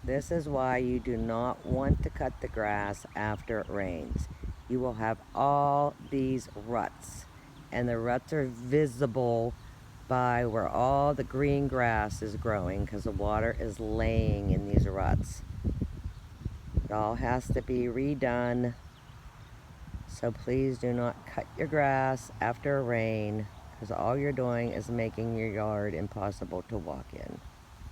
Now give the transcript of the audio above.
This is why you do not want to cut the grass after it rains. You will have all these ruts, and the ruts are visible by where all the green grass is growing because the water is laying in these ruts. It all has to be redone. So please do not cut your grass after a rain because all you're doing is making your yard impossible to walk in.